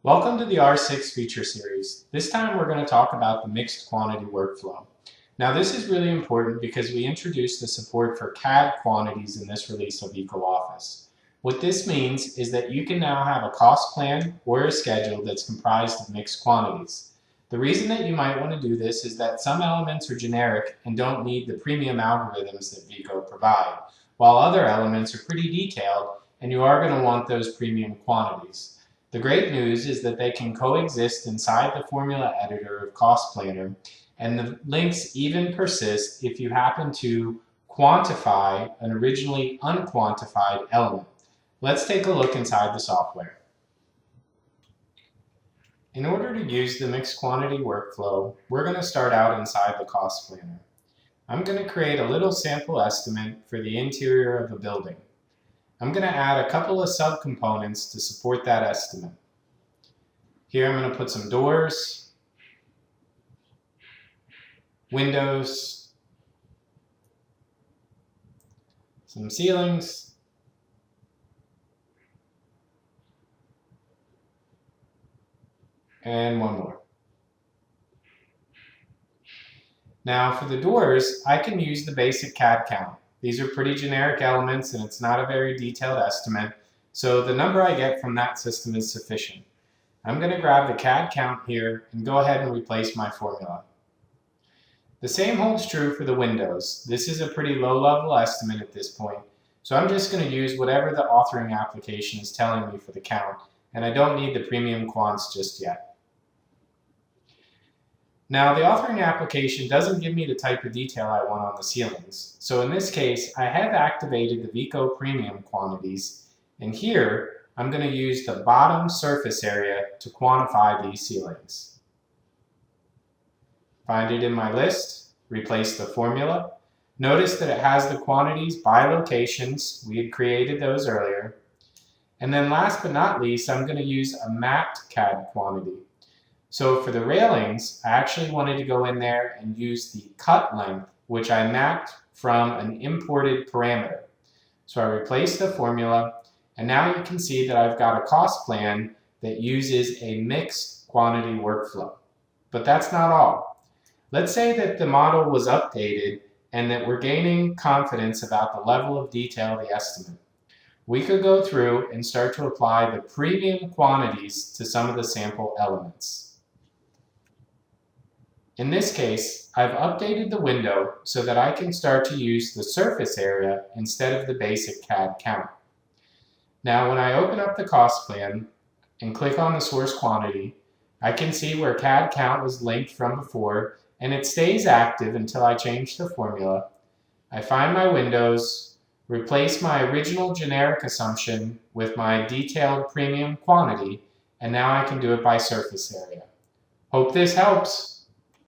Welcome to the R6 feature series. This time we're going to talk about the mixed quantity workflow. Now this is really important because we introduced the support for CAD quantities in this release of EcoOffice. What this means is that you can now have a cost plan or a schedule that's comprised of mixed quantities. The reason that you might want to do this is that some elements are generic and don't need the premium algorithms that Vico provide, while other elements are pretty detailed and you are going to want those premium quantities. The great news is that they can coexist inside the formula editor of Cost Planner, and the links even persist if you happen to quantify an originally unquantified element. Let's take a look inside the software. In order to use the mixed quantity workflow, we're going to start out inside the Cost Planner. I'm going to create a little sample estimate for the interior of a building. I'm going to add a couple of subcomponents to support that estimate. Here I'm going to put some doors, windows, some ceilings, and one more. Now for the doors, I can use the basic CAD count. These are pretty generic elements and it's not a very detailed estimate, so the number I get from that system is sufficient. I'm going to grab the CAD count here and go ahead and replace my formula. The same holds true for the windows. This is a pretty low-level estimate at this point, so I'm just going to use whatever the authoring application is telling me for the count, and I don't need the premium quants just yet. Now, the authoring application doesn't give me the type of detail I want on the ceilings. So in this case, I have activated the Vico premium quantities, and here I'm going to use the bottom surface area to quantify these ceilings. Find it in my list, replace the formula. Notice that it has the quantities by locations. We had created those earlier. And then last but not least, I'm going to use a mapped CAD quantity. So for the railings, I actually wanted to go in there and use the cut length, which I mapped from an imported parameter. So I replaced the formula, and now you can see that I've got a cost plan that uses a mixed quantity workflow. But that's not all. Let's say that the model was updated and that we're gaining confidence about the level of detail of the estimate. We could go through and start to apply the premium quantities to some of the sample elements. In this case, I've updated the window so that I can start to use the surface area instead of the basic CAD count. Now when I open up the cost plan and click on the source quantity, I can see where CAD count was linked from before, and it stays active until I change the formula. I find my windows, replace my original generic assumption with my detailed premium quantity, and now I can do it by surface area. Hope this helps.